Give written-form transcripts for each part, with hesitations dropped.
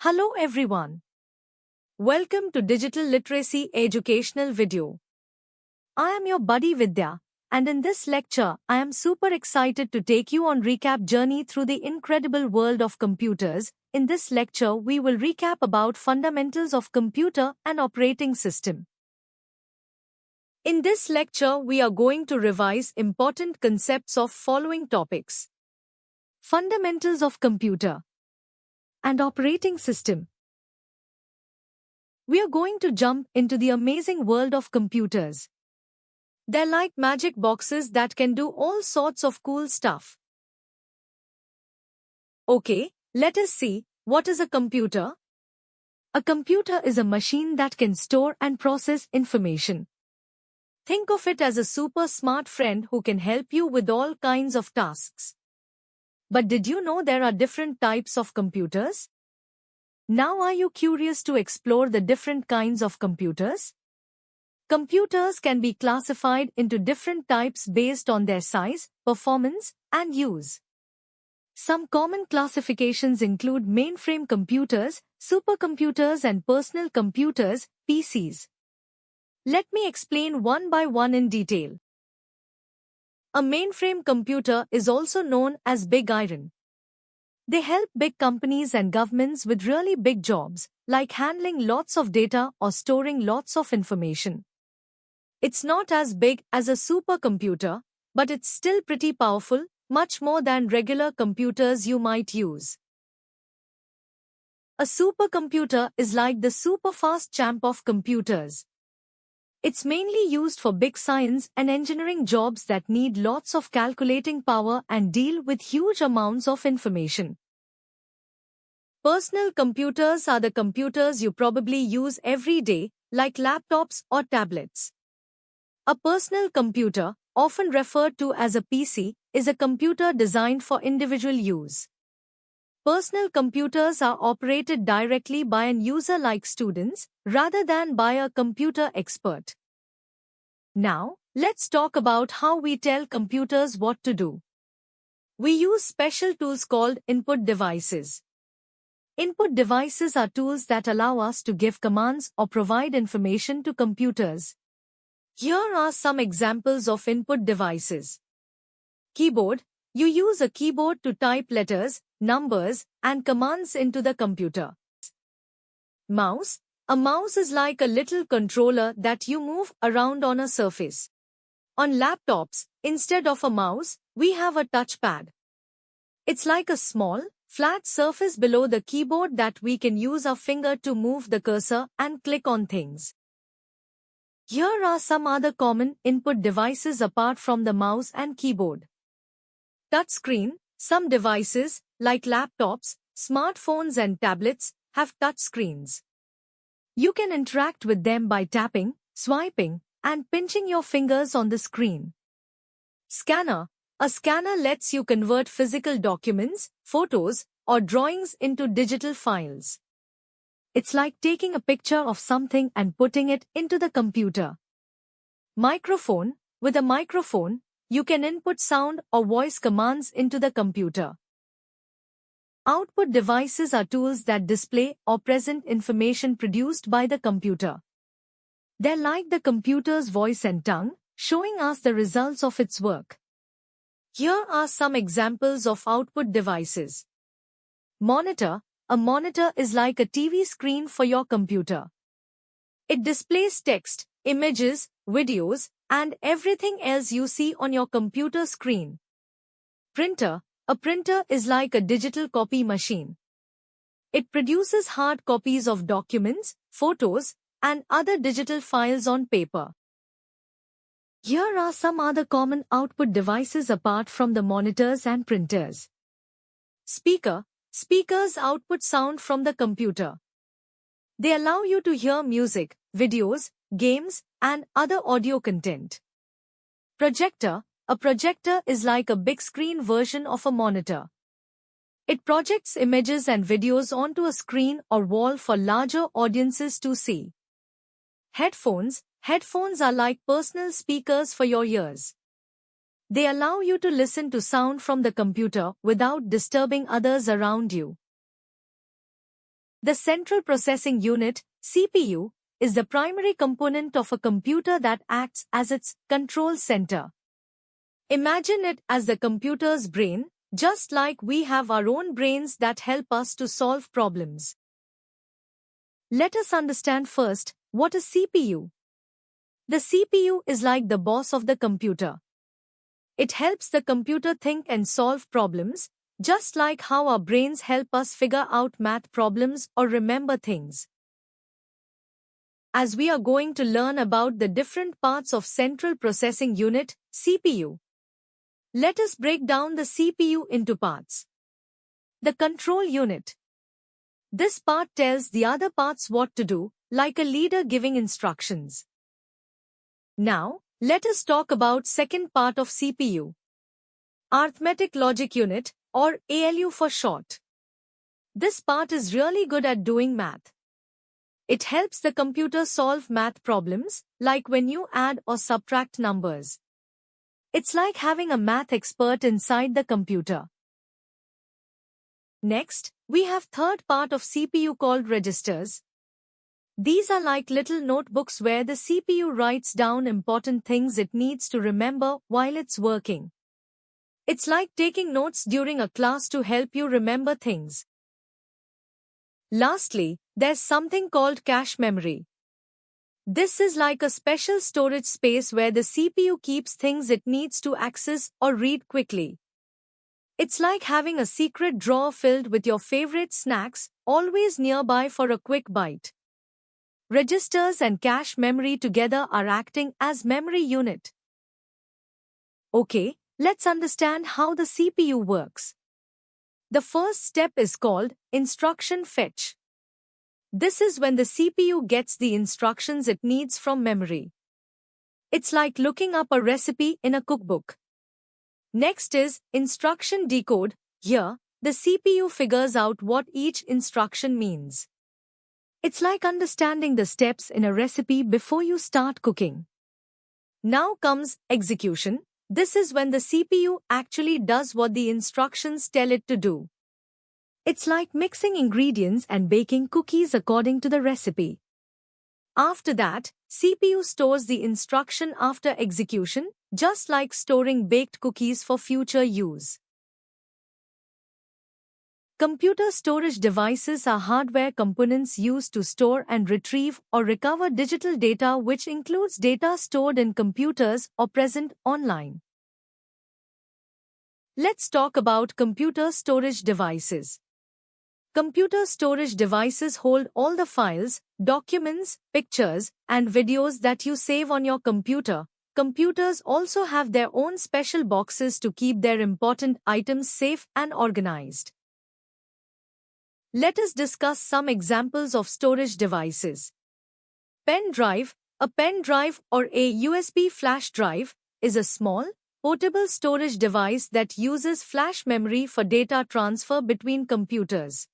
Hello everyone. Welcome to Digital Literacy Educational Video. I am your buddy Vidya, and in this lecture, I am super excited to take you on recap journey through the incredible world of computers. In this lecture, we will recap about fundamentals of computer and operating system. In this lecture, we are going to revise important concepts of following topics: fundamentals of computer and operating system. We are going to jump into the amazing world of computers. They're like magic boxes that can do all sorts of cool stuff. Okay, let us see, what is a computer? A computer is a machine that can store and process information. Think of it as a super smart friend who can help you with all kinds of tasks. But did you know there are different types of computers? Now are you curious to explore the different kinds of computers? Computers can be classified into different types based on their size, performance, and use. Some common classifications include mainframe computers, supercomputers, and personal computers, PCs. Let me explain one by one in detail. A mainframe computer is also known as big iron. They help big companies and governments with really big jobs, like handling lots of data or storing lots of information. It's not as big as a supercomputer, but it's still pretty powerful, much more than regular computers you might use. A supercomputer is like the super-fast champ of computers. It's mainly used for big science and engineering jobs that need lots of calculating power and deal with huge amounts of information. Personal computers are the computers you probably use every day, like laptops or tablets. A personal computer, often referred to as a PC, is a computer designed for individual use. Personal computers are operated directly by an user like students, rather than by a computer expert. Now, let's talk about how we tell computers what to do. We use special tools called input devices. Input devices are tools that allow us to give commands or provide information to computers. Here are some examples of input devices. Keyboard. You use a keyboard to type letters, numbers, and commands into the computer. Mouse. A mouse is like a little controller that you move around on a surface. On laptops, instead of a mouse, we have a touchpad. It's like a small, flat surface below the keyboard that we can use our finger to move the cursor and click on things. Here are some other common input devices apart from the mouse and keyboard. Touchscreen. Some devices, like laptops, smartphones and tablets, have touchscreens. You can interact with them by tapping, swiping, and pinching your fingers on the screen. Scanner. A scanner lets you convert physical documents, photos, or drawings into digital files. It's like taking a picture of something and putting it into the computer. Microphone. With a microphone, you can input sound or voice commands into the computer. Output devices are tools that display or present information produced by the computer. They're like the computer's voice and tongue, showing us the results of its work. Here are some examples of output devices. Monitor. A monitor is like a TV screen for your computer. It displays text, images, videos, and everything else you see on your computer screen. Printer. A printer is like a digital copy machine. It produces hard copies of documents, photos, and other digital files on paper. Here are some other common output devices apart from the monitors and printers. Speaker. Speakers output sound from the computer. They allow you to hear music, videos, games, and other audio content. Projector. A projector is like a big screen version of a monitor. It projects images and videos onto a screen or wall for larger audiences to see. Headphones. Headphones are like personal speakers for your ears. They allow you to listen to sound from the computer without disturbing others around you. The Central Processing Unit, CPU, is the primary component of a computer that acts as its control center. Imagine it as the computer's brain, just like we have our own brains that help us to solve problems. Let us understand first, what is CPU? The CPU is like the boss of the computer. It helps the computer think and solve problems, just like how our brains help us figure out math problems or remember things. As we are going to learn about the different parts of Central Processing Unit, CPU. Let us break down the CPU into parts. The control unit. This part tells the other parts what to do, like a leader giving instructions. Now, let us talk about second part of CPU. Arithmetic logic unit, or ALU for short. This part is really good at doing math. It helps the computer solve math problems, like when you add or subtract numbers. It's like having a math expert inside the computer. Next, we have third part of CPU called registers. These are like little notebooks where the CPU writes down important things it needs to remember while it's working. It's like taking notes during a class to help you remember things. Lastly, there's something called cache memory. This is like a special storage space where the CPU keeps things it needs to access or read quickly. It's like having a secret drawer filled with your favorite snacks, always nearby for a quick bite. Registers and cache memory together are acting as memory unit. Okay, let's understand how the CPU works. The first step is called instruction fetch. This is when the CPU gets the instructions it needs from memory. It's like looking up a recipe in a cookbook. Next is instruction decode. Here, the CPU figures out what each instruction means. It's like understanding the steps in a recipe before you start cooking. Now comes execution. This is when the CPU actually does what the instructions tell it to do. It's like mixing ingredients and baking cookies according to the recipe. After that, CPU stores the instruction after execution, just like storing baked cookies for future use. Computer storage devices are hardware components used to store and retrieve or recover digital data, which includes data stored in computers or present online. Let's talk about computer storage devices. Computer storage devices hold all the files, documents, pictures, and videos that you save on your computer. Computers also have their own special boxes to keep their important items safe and organized. Let us discuss some examples of storage devices. Pen drive. A pen drive or a USB flash drive is a small, portable storage device that uses flash memory for data transfer between computers.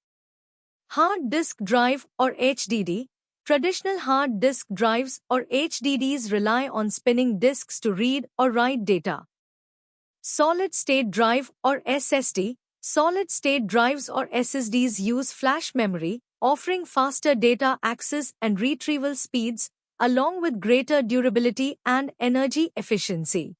Hard disk drive or HDD. Traditional hard disk drives or HDDs rely on spinning disks to read or write data. Solid-state drive or SSD. Solid-state drives or SSDs use flash memory, offering faster data access and retrieval speeds, along with greater durability and energy efficiency.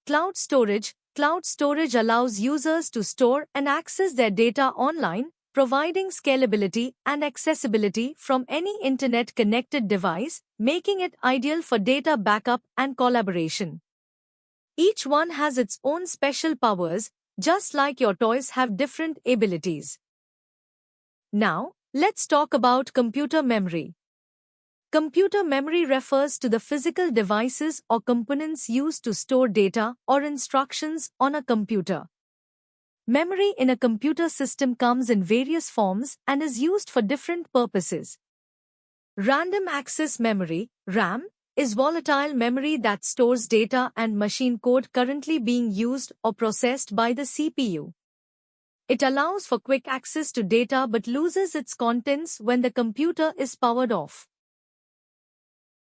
Cloud storage. Cloud storage allows users to store and access their data online, providing scalability and accessibility from any internet-connected device, making it ideal for data backup and collaboration. Each one has its own special powers, just like your toys have different abilities. Now, let's talk about computer memory. Computer memory refers to the physical devices or components used to store data or instructions on a computer. Memory in a computer system comes in various forms and is used for different purposes. Random access memory, RAM, is volatile memory that stores data and machine code currently being used or processed by the CPU. It allows for quick access to data but loses its contents when the computer is powered off.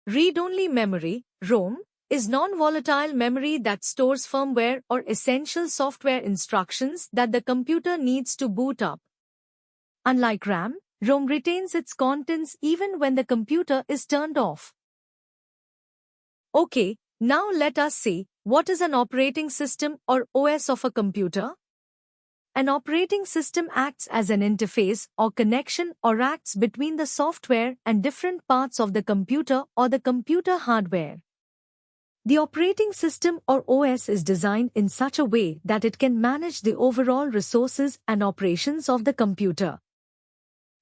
Read-only memory, ROM, is non-volatile memory that stores firmware or essential software instructions that the computer needs to boot up. Unlike RAM, ROM retains its contents even when the computer is turned off. Okay, now let us see what is an operating system or OS of a computer. An operating system acts as an interface or connection or acts between the software and different parts of the computer or the computer hardware. The operating system or OS is designed in such a way that it can manage the overall resources and operations of the computer.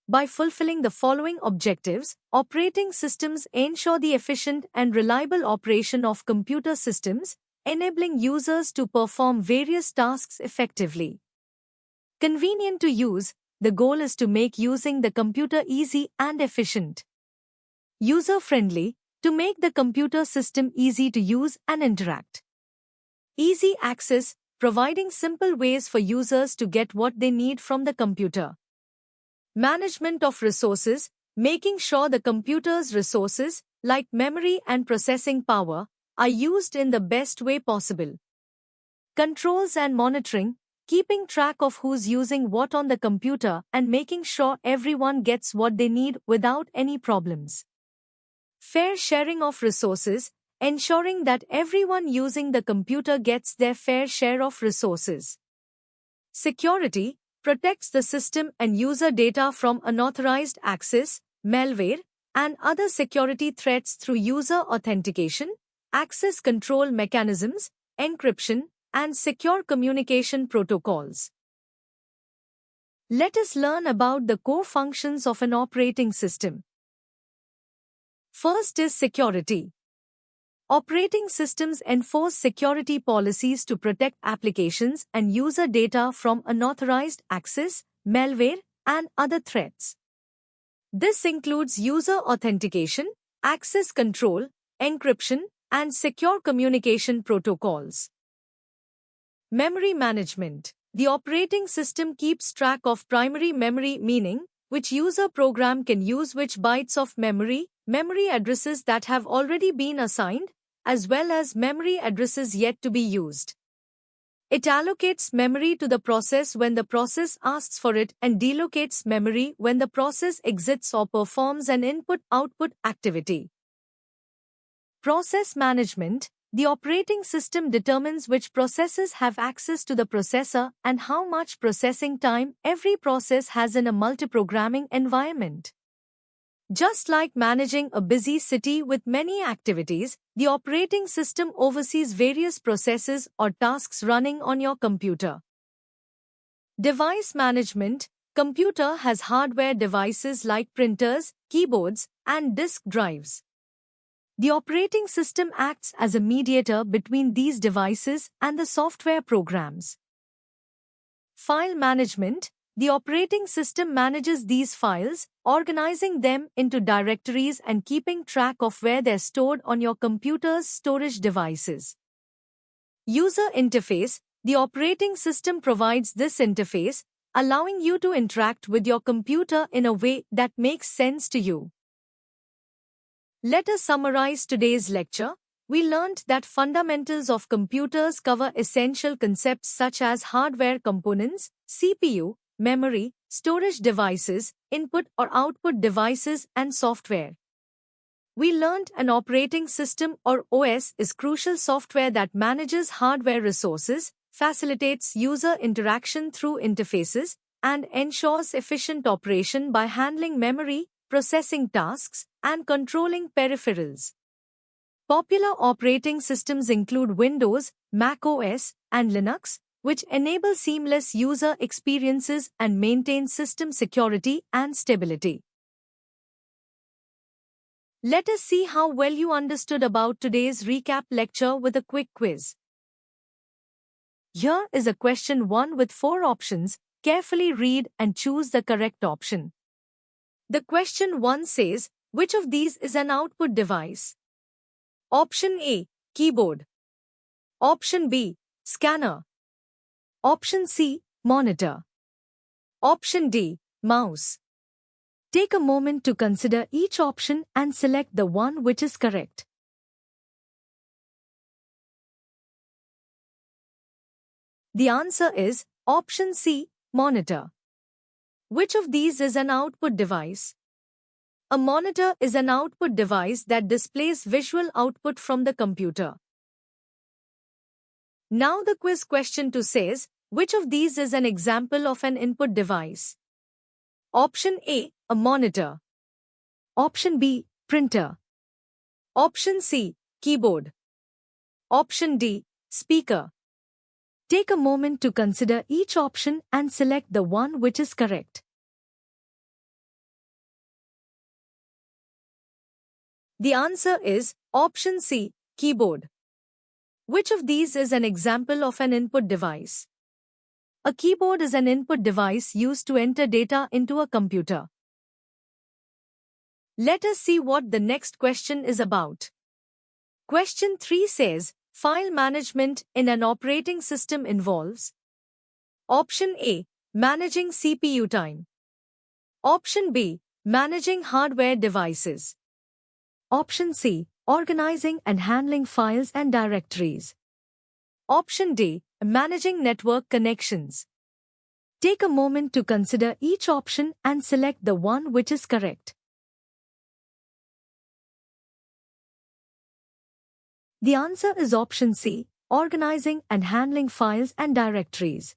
By fulfilling the following objectives, operating systems ensure the efficient and reliable operation of computer systems, enabling users to perform various tasks effectively. Convenient to use, the goal is to make using the computer easy and efficient. User-friendly, to make the computer system easy to use and interact. Easy access, providing simple ways for users to get what they need from the computer. Management of resources, making sure the computer's resources, like memory and processing power, are used in the best way possible. Controls and monitoring, keeping track of who's using what on the computer and making sure everyone gets what they need without any problems. Fair sharing of resources, ensuring that everyone using the computer gets their fair share of resources. Security, protects the system and user data from unauthorized access, malware, and other security threats through user authentication, access control mechanisms, encryption, and secure communication protocols. Let us learn about the core functions of an operating system. First is security. Operating systems enforce security policies to protect applications and user data from unauthorized access, malware, and other threats. This includes user authentication, access control, encryption, and secure communication protocols. Memory management. The operating system keeps track of primary memory, meaning which user program can use which bytes of memory, memory addresses that have already been assigned, as well as memory addresses yet to be used. It allocates memory to the process when the process asks for it and delocates memory when the process exits or performs an input-output activity. Process management. The operating system determines which processes have access to the processor and how much processing time every process has in a multiprogramming environment. Just like managing a busy city with many activities, the operating system oversees various processes or tasks running on your computer. Device management. Computer has hardware devices like printers, keyboards, and disk drives. The operating system acts as a mediator between these devices and the software programs. File management. The operating system manages these files, organizing them into directories and keeping track of where they're stored on your computer's storage devices. User interface. The operating system provides this interface, allowing you to interact with your computer in a way that makes sense to you. Let us summarize today's lecture. We learned that fundamentals of computers cover essential concepts such as hardware components, CPU, memory, storage devices, input or output devices, and software. We learned an operating system or OS is crucial software that manages hardware resources, facilitates user interaction through interfaces, and ensures efficient operation by handling memory, processing tasks, and controlling peripherals. Popular operating systems include Windows, Mac OS, and Linux, which enable seamless user experiences and maintain system security and stability. Let us see how well you understood about today's recap lecture with a quick quiz. Here is a question 1 with 4 options. Carefully read and choose the correct option. The question 1 says, which of these is an output device? Option A, keyboard. Option B, scanner. Option C, monitor. Option D, mouse. Take a moment to consider each option and select the one which is correct. The answer is option C, monitor. Which of these is an output device? A monitor is an output device that displays visual output from the computer. Now the quiz question 2 says, which of these is an example of an input device? Option A, a monitor. Option B, printer. Option C, keyboard. Option D, speaker. Take a moment to consider each option and select the one which is correct. The answer is option C, keyboard. Which of these is an example of an input device? A keyboard is an input device used to enter data into a computer. Let us see what the next question is about. Question 3 says, file management in an operating system involves Option A, managing CPU time. Option B, managing hardware devices. Option C, organizing and handling files and directories. Option D, managing network connections. Take a moment to consider each option and select the one which is correct. The answer is option C, organizing and handling files and directories.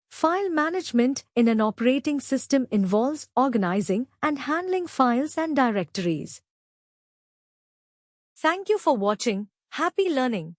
File management in an operating system involves organizing and handling files and directories. Thank you for watching. Happy learning.